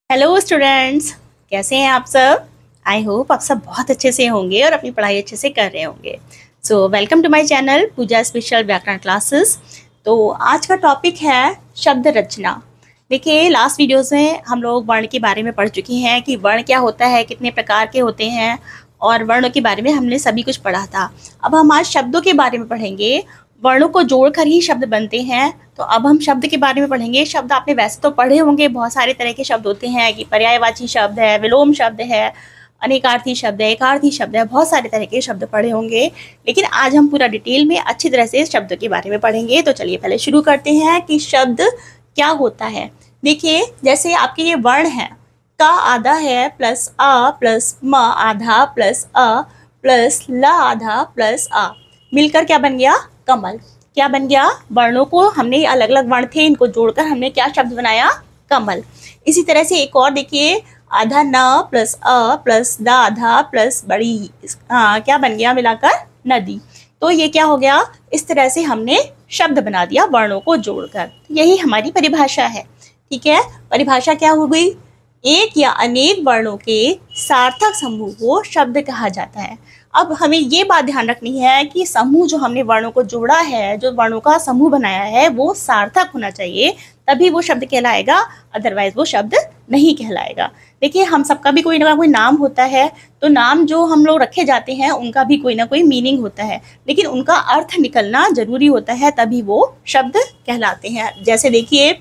Hello students, कैसे हैं आप सब। आई होप आप सब बहुत अच्छे से होंगे और अपनी पढ़ाई अच्छे से कर रहे होंगे। So welcome to my channel Pooja special व्याकरण क्लासेस। तो आज का टॉपिक है शब्द रचना। देखिए, लास्ट वीडियोस में हम लोग वर्ण के बारे में पढ़ चुके हैं कि वर्ण क्या होता है, कितने प्रकार के होते हैं, और वर्णों के बारे में हमने सभी कुछ पढ़ा था। अब हम आज शब्दों के बारे में पढ़ेंगे। वर्णों को जोड़कर ही शब्द बनते हैं। तो अब हम शब्द के बारे में पढ़ेंगे। शब्द आपने वैसे तो पढ़े होंगे, बहुत सारे तरह के शब्द होते हैं कि पर्यायवाची शब्द है, विलोम शब्द है, अनेकार्थी शब्द है, एकार्थी शब्द है, बहुत सारे तरह के शब्द पढ़े होंगे। लेकिन आज हम पूरा डिटेल में अच्छी तरह से शब्द के बारे में पढ़ेंगे। तो चलिए पहले शुरू करते हैं कि शब्द क्या होता है। देखिए, जैसे आपके ये वर्ण है, का आधा है प्लस अ प्लस म आधा प्लस अ प्लस ल आधा प्लस आ, मिलकर क्या बन गया? कमल। क्या बन गया? वर्णों को हमने अलग अलग वर्ण थे, इनको जोड़कर हमने क्या शब्द बनाया? कमल। इसी तरह से एक और देखिए, आधा न प्लस अ प्लस द आधा प्लस बड़ी, क्या बन गया मिलाकर? नदी। तो ये क्या हो गया? इस तरह से हमने शब्द बना दिया वर्णों को जोड़कर। यही हमारी परिभाषा है। ठीक है, परिभाषा क्या हो गई? एक या अनेक वर्णों के सार्थक समूह को शब्द कहा जाता है। अब हमें ये बात ध्यान रखनी है कि समूह जो हमने वर्णों को जोड़ा है, जो वर्णों का समूह बनाया है, वो सार्थक होना चाहिए, तभी वो शब्द कहलाएगा, अदरवाइज वो शब्द नहीं कहलाएगा। देखिए, हम सबका भी कोई ना कोई नाम होता है, तो नाम जो हम लोग रखे जाते हैं उनका भी कोई ना कोई मीनिंग होता है, लेकिन उनका अर्थ निकलना जरूरी होता है, तभी वो शब्द कहलाते हैं। जैसे देखिए,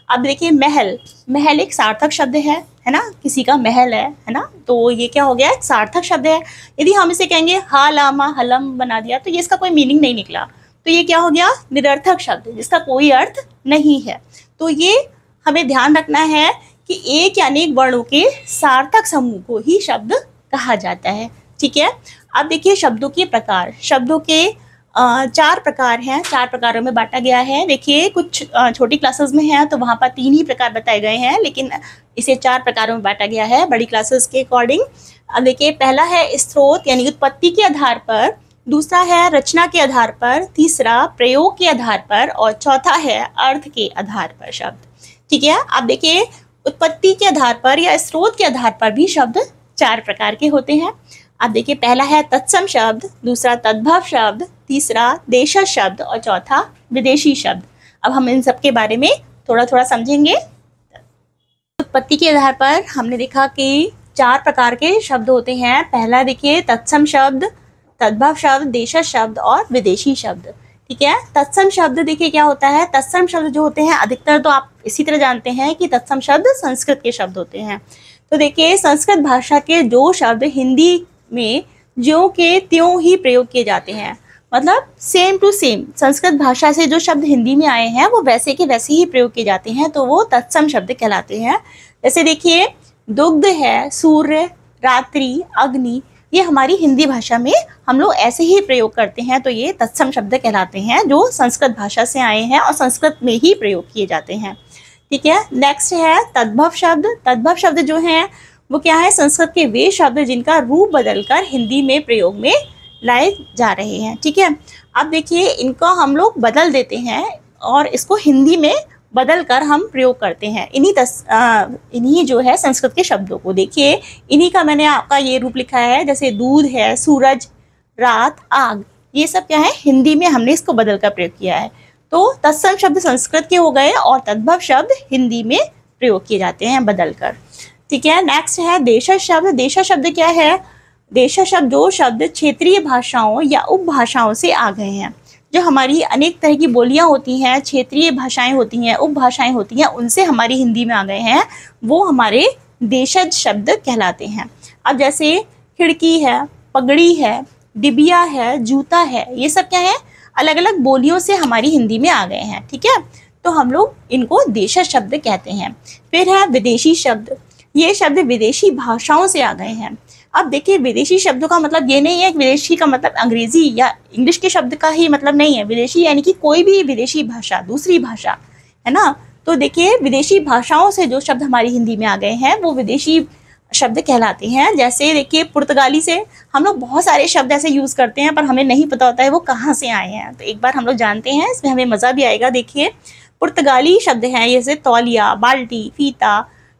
अब देखिए महल, महल एक सार्थक शब्द है ना, किसी का महल है ना, तो ये क्या हो गया? एक सार्थक शब्द है। यदि हम इसे कहेंगे हालामा हलम बना दिया, तो ये इसका कोई मीनिंग नहीं निकला, तो ये क्या हो गया? निरर्थक शब्द, जिसका कोई अर्थ नहीं है। तो ये हमें ध्यान रखना है कि एक या अनेक वर्णों के सार्थक समूह को ही शब्द कहा जाता है। ठीक है, अब देखिए शब्दों के प्रकार। शब्दों के 4 प्रकार हैं, 4 प्रकारों में बांटा गया है। देखिए, कुछ छोटी क्लासेस में है तो वहाँ पर 3 ही प्रकार बताए गए हैं, लेकिन इसे 4 प्रकारों में बांटा गया है बड़ी क्लासेस के अकॉर्डिंग। अब देखिए, पहला है स्रोत यानी उत्पत्ति के आधार पर, दूसरा है रचना के आधार पर, तीसरा प्रयोग के आधार पर, और चौथा है अर्थ के आधार पर शब्द। ठीक है, अब देखिए, उत्पत्ति के आधार पर या स्रोत के आधार पर भी शब्द 4 प्रकार के होते हैं। अब देखिए, पहला है तत्सम शब्द, दूसरा तद्भव शब्द, तीसरा देशज शब्द, और चौथा विदेशी शब्द। अब हम इन सब के बारे में थोड़ा थोड़ा समझेंगे। उत्पत्ति के आधार पर हमने देखा कि 4 प्रकार के शब्द होते हैं। पहला देखिए तत्सम शब्द, तद्भव शब्द, देशज शब्द और विदेशी शब्द। ठीक है, तत्सम शब्द देखिए क्या होता है। तत्सम शब्द जो होते हैं, अधिकतर तो आप इसी तरह जानते हैं कि तत्सम शब्द संस्कृत के शब्द होते हैं। तो देखिए, संस्कृत भाषा के जो शब्द हिंदी में ज्यों के त्यों ही प्रयोग किए जाते हैं, मतलब सेम टू सेम संस्कृत भाषा से जो शब्द हिंदी में आए हैं वो वैसे के वैसे ही प्रयोग किए जाते हैं, तो वो तत्सम शब्द कहलाते हैं। जैसे देखिए, दुग्ध है, सूर्य, रात्रि, अग्नि, ये हमारी हिंदी भाषा में हम लोग ऐसे ही प्रयोग करते हैं, तो ये तत्सम शब्द कहलाते हैं, जो संस्कृत भाषा से आए हैं और संस्कृत में ही प्रयोग किए जाते हैं। ठीक है, नेक्स्ट है तद्भव शब्द। तद्भव शब्द जो हैं वो क्या है? संस्कृत के वे शब्द जिनका रूप बदलकर हिंदी में प्रयोग में लाए जा रहे हैं। ठीक है, अब देखिए, इनको हम लोग बदल देते हैं और इसको हिंदी में बदल कर हम प्रयोग करते हैं। इन्हीं जो है संस्कृत के शब्दों को देखिए, इन्हीं का मैंने आपका ये रूप लिखा है। जैसे दूध है, सूरज, रात, आग, ये सब क्या है? हिंदी में हमने इसको बदल कर प्रयोग किया है। तो तत्सम शब्द संस्कृत के हो गए और तद्भव शब्द हिंदी में प्रयोग किए जाते हैं बदल कर। ठीक है, नेक्स्ट है देशज शब्द। देशज शब्द क्या है? देशज शब्द जो शब्द क्षेत्रीय भाषाओं या उपभाषाओं से आ गए हैं। जो हमारी अनेक तरह की बोलियां होती हैं, क्षेत्रीय भाषाएं होती हैं, उपभाषाएं होती हैं, उनसे हमारी हिंदी में आ गए हैं, वो हमारे देशज शब्द कहलाते हैं। अब जैसे खिड़की है, पगड़ी है, डिबिया है, जूता है, ये सब क्या है? अलग अलग बोलियों से हमारी हिंदी में आ गए हैं। ठीक है, तो हम लोग इनको देशज शब्द कहते हैं। फिर है विदेशी शब्द। ये शब्द विदेशी भाषाओं से आ गए हैं। अब देखिए, विदेशी शब्दों का मतलब ये नहीं है कि विदेशी का मतलब अंग्रेजी या इंग्लिश के शब्द का ही मतलब नहीं है। विदेशी यानी कि कोई भी विदेशी भाषा, दूसरी भाषा, है ना। तो देखिए, विदेशी भाषाओं से जो शब्द हमारी हिंदी में आ गए हैं वो विदेशी शब्द कहलाते हैं। जैसे देखिए, पुर्तगाली से हम लोग बहुत सारे शब्द ऐसे यूज़ करते हैं पर हमें नहीं पता होता है वो कहाँ से आए हैं। तो एक बार हम लोग जानते हैं, इसमें हमें मज़ा भी आएगा। देखिए, पुर्तगाली शब्द हैं जैसे तौलिया, बाल्टी, फीता,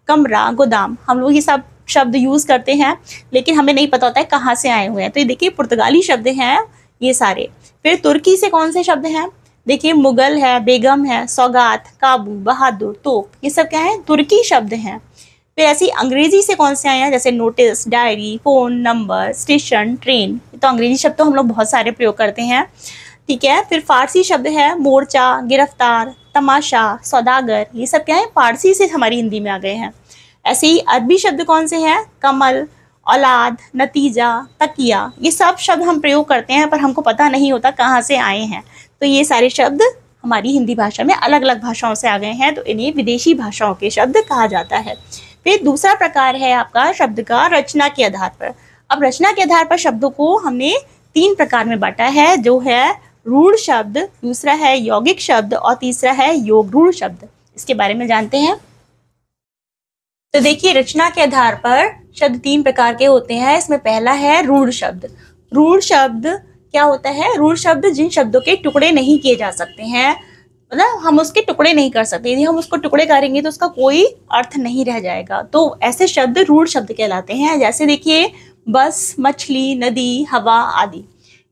कमरा, गोदाम, हम लोग ये सब शब्द यूज़ करते हैं, लेकिन हमें नहीं पता होता है कहाँ से आए हुए हैं। तो ये देखिए पुर्तगाली शब्द हैं ये सारे। फिर तुर्की से कौन से शब्द हैं, देखिए मुगल है, बेगम है, सौगात, काबू, बहादुर, तोप, ये सब क्या है, तुर्की शब्द हैं। फिर ऐसी अंग्रेजी से कौन से आए हैं, जैसे notice, diary, phone number, station, train, तो अंग्रेजी शब्द तो हम लोग बहुत सारे प्रयोग करते हैं, ठीक है। फिर फारसी शब्द है मोर्चा, गिरफ्तार, तमाशा, सौदागर, ये सब क्या है, फारसी से हमारी हिंदी में आ गए हैं। ऐसे ही अरबी शब्द कौन से हैं, कमल, औलाद, नतीजा, तकिया, ये सब शब्द हम प्रयोग करते हैं पर हमको पता नहीं होता कहाँ से आए हैं। तो ये सारे शब्द हमारी हिंदी भाषा में अलग अलग भाषाओं से आ गए हैं, तो इन्हें विदेशी भाषाओं के शब्द कहा जाता है। फिर दूसरा प्रकार है आपका शब्द का रचना के आधार पर। अब रचना के आधार पर शब्दों को हमने 3 प्रकार में बांटा है, जो है रूढ़ शब्द, दूसरा है यौगिक शब्द और तीसरा है योग रूढ़ शब्द। इसके बारे में जानते हैं। तो देखिए रचना के आधार पर शब्द 3 प्रकार के होते हैं। इसमें पहला है रूढ़ शब्द। रूढ़ शब्द क्या होता है, रूढ़ शब्द जिन शब्दों के टुकड़े नहीं किए जा सकते हैं, मतलब हम उसके टुकड़े नहीं कर सकते, यदि हम उसको टुकड़े करेंगे तो उसका कोई अर्थ नहीं रह जाएगा, तो ऐसे शब्द रूढ़ शब्द कहलाते हैं। जैसे देखिए बस, मछली, नदी, हवा आदि,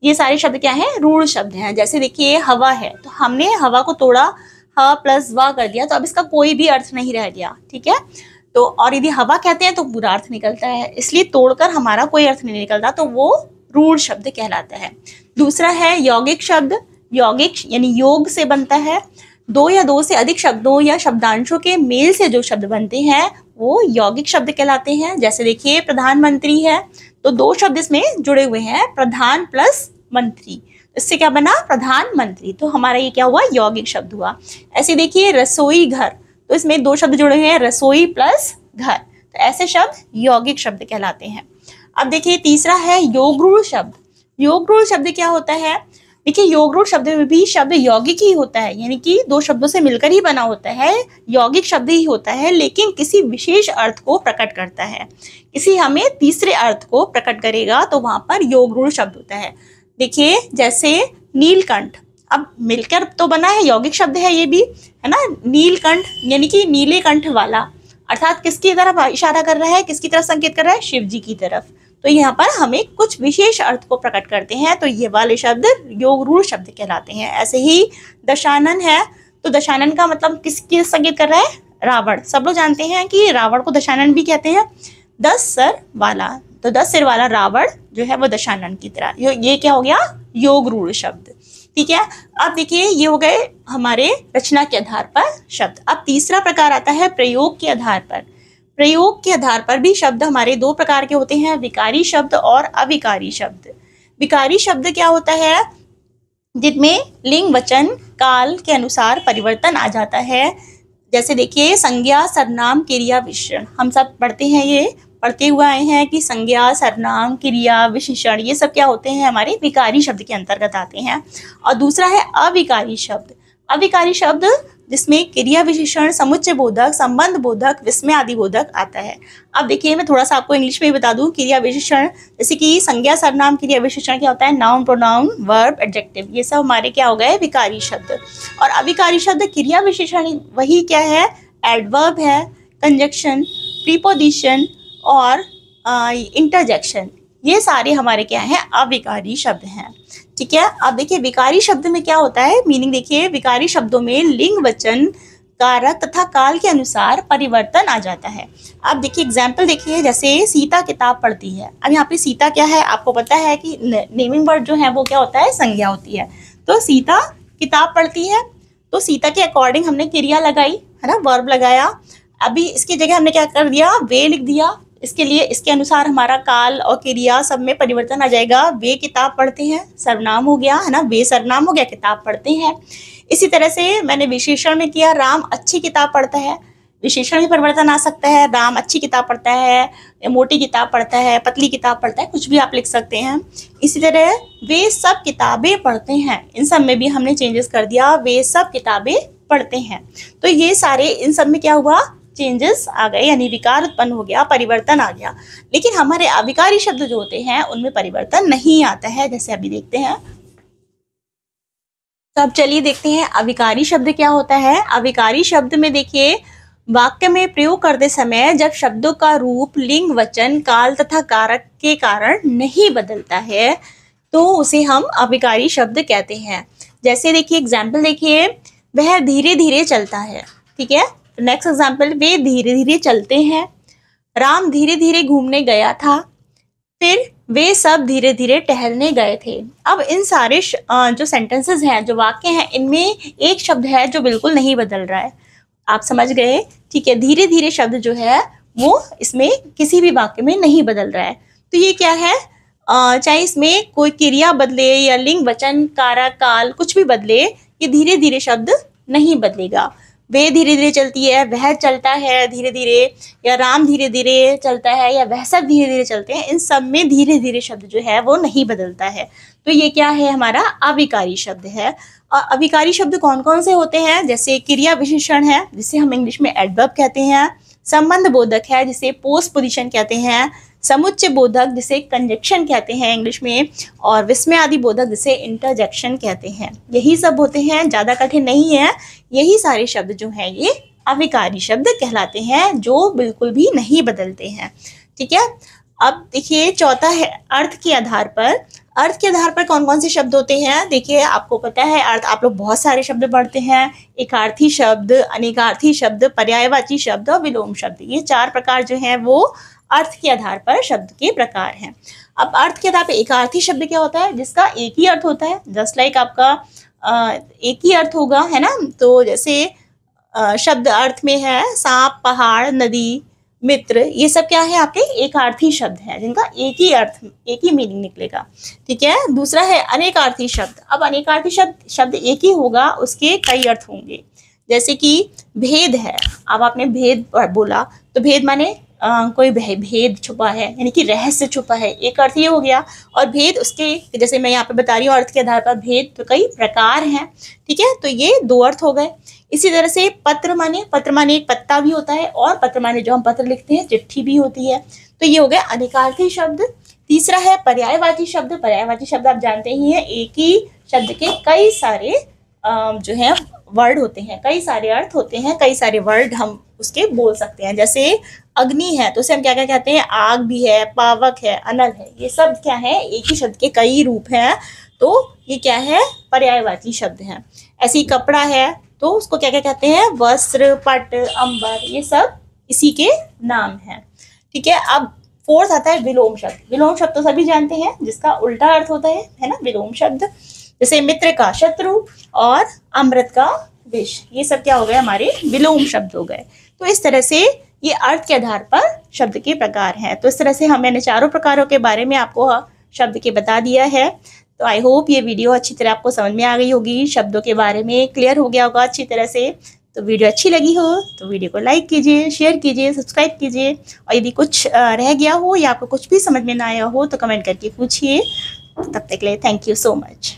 ये सारे शब्द क्या हैं, रूढ़ शब्द हैं। जैसे देखिए हवा है, तो हमने हवा को तोड़ा, ह प्लस वा कर दिया, तो अब इसका कोई भी अर्थ नहीं रह गया, ठीक है। तो और यदि हवा कहते हैं तो पूरा अर्थ निकलता है, इसलिए तोड़कर हमारा कोई अर्थ नहीं निकलता, तो वो रूढ़ शब्द कहलाता है। दूसरा है यौगिक शब्द। यौगिक यानी योग से बनता है, 2 या 2 से अधिक शब्दों या शब्दांशों के मेल से जो शब्द बनते हैं वो यौगिक शब्द कहलाते हैं। जैसे देखिए प्रधानमंत्री है, तो 2 शब्द इसमें जुड़े हुए हैं, प्रधान प्लस मंत्री, इससे क्या बना, प्रधानमंत्री, तो हमारा ये क्या हुआ, यौगिक शब्द हुआ। ऐसे देखिए रसोई घर, तो इसमें 2 शब्द जुड़े हुए हैं, रसोई प्लस घर, तो ऐसे शब्द यौगिक शब्द कहलाते हैं। अब देखिए तीसरा है योग रूढ़ शब्द। योग रूढ़ शब्द क्या होता है, देखिए योग रूढ़ शब्द में भी शब्द यौगिक ही होता है, यानी कि 2 शब्दों से मिलकर ही बना होता है, यौगिक शब्द ही होता है, लेकिन किसी विशेष अर्थ को प्रकट करता है, किसी हमें तीसरे अर्थ को प्रकट करेगा, तो वहां पर योग रूढ़ शब्द होता है। देखिए जैसे नीलकंठ, अब मिलकर तो बना है, यौगिक शब्द है ये भी, है ना। नीलकंठ यानी कि नीले कंठ वाला, अर्थात किसकी तरफ इशारा कर रहा है, किसकी तरफ संकेत कर रहा है, शिव जी की तरफ, तो यहाँ पर हमें कुछ विशेष अर्थ को प्रकट करते हैं, तो ये वाले शब्द योग रूढ़ शब्द कहलाते हैं। ऐसे ही दशानन है, तो दशानन का मतलब किसकी संकेत कर रहा है, रावण, सब लोग जानते हैं कि रावण को दशानन भी कहते हैं, 10 सर वाला, तो 10 सिर वाला रावण जो है वो दशानन की तरह, ये क्या हो गया, योग रूढ़ शब्द, ठीक है। अब देखिए ये हो गए हमारे रचना के आधार पर शब्द। अब तीसरा प्रकार आता है प्रयोग के आधार पर। प्रयोग के आधार पर भी शब्द हमारे 2 प्रकार के होते हैं, विकारी शब्द और अविकारी शब्द। विकारी शब्द क्या होता है, जिनमें लिंग वचन काल के अनुसार परिवर्तन आ जाता है। जैसे देखिए संज्ञा, सर्वनाम, क्रिया, विशेषण, हम सब पढ़ते हैं, ये पढ़ते हुए आए हैं कि संज्ञा, सर्वनाम, क्रिया, विशेषण, ये सब क्या होते हैं, हमारे विकारी शब्द के अंतर्गत आते हैं। और दूसरा है अविकारी शब्द। अविकारी शब्द जिसमें क्रिया विशेषण, समुच्चय बोधक, संबंध बोधक, विस्मय आदि बोधक आता है। अब देखिए मैं थोड़ा सा आपको इंग्लिश में ही बता दूं, क्रिया विशेषण जैसे कि संज्ञा, सर्वनाम, क्रिया विशेषण क्या होता है, नाउन, प्रोनाउन, वर्ब, एडजेक्टिव, ये सब हमारे क्या हो गए, विकारी शब्द। और अविकारी शब्द क्रिया विशेषण वही क्या है, एडवर्ब है, कंजक्शन, प्रीपोजिशन और इंटरजेक्शन, ये सारे हमारे क्या हैं, अविकारी शब्द हैं, ठीक है। अब देखिए विकारी शब्द में क्या होता है, मीनिंग देखिए विकारी शब्दों में लिंग वचन कारक तथा काल के अनुसार परिवर्तन आ जाता है। अब देखिए एग्जाम्पल देखिए, जैसे सीता किताब पढ़ती है। अब यहाँ पे सीता क्या है, आपको पता है कि नेमिंग वर्ड जो है वो क्या होता है, संज्ञा होती है। तो सीता किताब पढ़ती है, तो सीता के अकॉर्डिंग हमने क्रिया लगाई, है ना, वर्ब लगाया। अभी इसकी जगह हमने क्या कर दिया, वे लिख दिया, इसके लिए इसके अनुसार हमारा काल और क्रिया सब में परिवर्तन आ जाएगा। वे किताब पढ़ते हैं, सर्वनाम हो गया, है ना, वे सर्वनाम हो गया, किताब पढ़ते हैं। इसी तरह से मैंने विशेषण में किया, राम अच्छी किताब पढ़ता है, विशेषण में परिवर्तन आ सकता है, राम अच्छी किताब पढ़ता है, मोटी किताब पढ़ता है, पतली किताब पढ़ता है, कुछ भी आप लिख सकते हैं। इसी तरह वे सब किताबें पढ़ते हैं, इन सब में भी हमने चेंजेस कर दिया, वे सब किताबें पढ़ते हैं। तो ये सारे इन सब में क्या हुआ, चेंजेस आ गए, यानी विकार उत्पन्न हो गया, परिवर्तन आ गया। लेकिन हमारे अविकारी शब्द जो होते हैं उनमें परिवर्तन नहीं आता है, जैसे अभी देखते हैं। तो अब चलिए देखते हैं अविकारी शब्द क्या होता है। अविकारी शब्द में देखिए वाक्य में प्रयोग करते समय जब शब्दों का रूप, लिंग, वचन, काल तथा कारक के कारण नहीं बदलता है तो उसे हम अविकारी शब्द कहते हैं। जैसे देखिए एग्जाम्पल देखिए, वह धीरे धीरे चलता है। ठीक है, नेक्स्ट एग्जाम्पल, वे धीरे धीरे चलते हैं। राम धीरे धीरे घूमने गया था। फिर वे सब धीरे धीरे टहलने गए थे। अब इन सारे जो सेंटेंसेस हैं, जो वाक्य हैं, इनमें एक शब्द है जो बिल्कुल नहीं बदल रहा है। आप समझ गए? ठीक है, धीरे धीरे शब्द जो है वो इसमें किसी भी वाक्य में नहीं बदल रहा है। तो ये क्या है, चाहे इसमें कोई क्रिया बदले या लिंग, वचन, कारक, काल कुछ भी बदले, ये धीरे धीरे शब्द नहीं बदलेगा। वे धीरे धीरे चलती है, वह चलता है धीरे धीरे, या राम धीरे धीरे चलता है, या वह सब धीरे धीरे चलते हैं, इन सब में धीरे धीरे शब्द जो है वो नहीं बदलता है। तो ये क्या है, हमारा अविकारी शब्द है। और अविकारी शब्द कौन कौन से होते हैं? जैसे क्रिया विशेषण है, जिसे हम इंग्लिश में एडवर्ब कहते हैं। संबंध बोधक है, जिसे पोस्टपोजिशन कहते हैं। समुच्चय बोधक, जिसे कंजक्शन कहते हैं इंग्लिश में। और विस्मय आदि बोधक, जिसे इंटरजेक्शन कहते हैं। यही सब होते हैं, ज़्यादा कठिन नहीं है। यही सारे शब्द जो हैं ये अविकारी शब्द कहलाते हैं, जो बिल्कुल भी नहीं बदलते हैं। ठीक है, अब देखिए चौथा है अर्थ के आधार पर। अर्थ के आधार पर कौन कौन से शब्द होते हैं? देखिए आपको पता है, अर्थ आप लोग बहुत सारे शब्द पढ़ते हैं। एकार्थी शब्द, अनेकार्थी शब्द, पर्यायवाची शब्द और विलोम शब्द। ये 4 प्रकार जो हैं वो अर्थ के आधार पर शब्द के प्रकार हैं। अब अर्थ के आधार पर एकार्थी शब्द क्या होता है? जिसका एक ही अर्थ होता है। जस्ट लाइक आपका एक ही अर्थ होगा, है ना। तो जैसे शब्द अर्थ में है सांप, पहाड़, नदी, मित्र, ये सब क्या है आपके एकार्थी शब्द हैं, जिनका एक ही अर्थ, एक ही मीनिंग निकलेगा। ठीक है, दूसरा है अनेकार्थी शब्द। अब अनेकार्थी शब्द एक ही होगा, उसके कई अर्थ होंगे। जैसे कि भेद है, अब आपने भेद बोला तो भेद माने कोई भेद छुपा है, यानी कि रहस्य छुपा है, एक अर्थ ये हो गया। और भेद उसके, जैसे मैं यहाँ पे बता रही हूँ अर्थ के आधार पर, भेद तो कई प्रकार हैं। ठीक है, तो ये 2 अर्थ हो गए। इसी तरह से पत्र माने एक पत्ता भी होता है, और पत्र माने जो हम पत्र लिखते हैं, चिट्ठी भी होती है। तो ये हो गया अनेकार्थी शब्द। तीसरा है पर्यायवाची शब्द। पर्यायवाची शब्द आप जानते ही हैं, एक ही शब्द के कई सारे जो है वर्ड होते हैं, कई सारे अर्थ होते हैं, कई सारे वर्ड हम उसके बोल सकते हैं। जैसे अग्नि है तो उसे हम क्या क्या कहते हैं? आग भी है, पावक है, अनल है। ये सब क्या है, एक ही शब्द के कई रूप हैं। तो ये क्या है, पर्यायवाची शब्द हैं। ऐसे ही कपड़ा है तो उसको क्या क्या कहते हैं? वस्त्र, पट, अंबर, ये सब इसी के नाम हैं। ठीक है, अब 4th आता है विलोम शब्द। विलोम शब्द तो सभी जानते हैं, जिसका उल्टा अर्थ होता है ना, विलोम शब्द। जैसे मित्र का शत्रु और अमृत का विष, ये सब क्या हो गए, हमारे विलोम शब्द हो गए। तो इस तरह से ये अर्थ के आधार पर शब्द के प्रकार हैं। तो इस तरह से मैंने 4 प्रकारों के बारे में आपको शब्द के बता दिया है। तो आई होप ये वीडियो अच्छी तरह आपको समझ में आ गई होगी, शब्दों के बारे में क्लियर हो गया होगा अच्छी तरह से। तो वीडियो अच्छी लगी हो तो वीडियो को लाइक कीजिए, शेयर कीजिए, सब्सक्राइब कीजिए। और यदि कुछ रह गया हो या आपको कुछ भी समझ में ना आया हो तो कमेंट करके पूछिए। तब तक के लिए थैंक यू सो मच।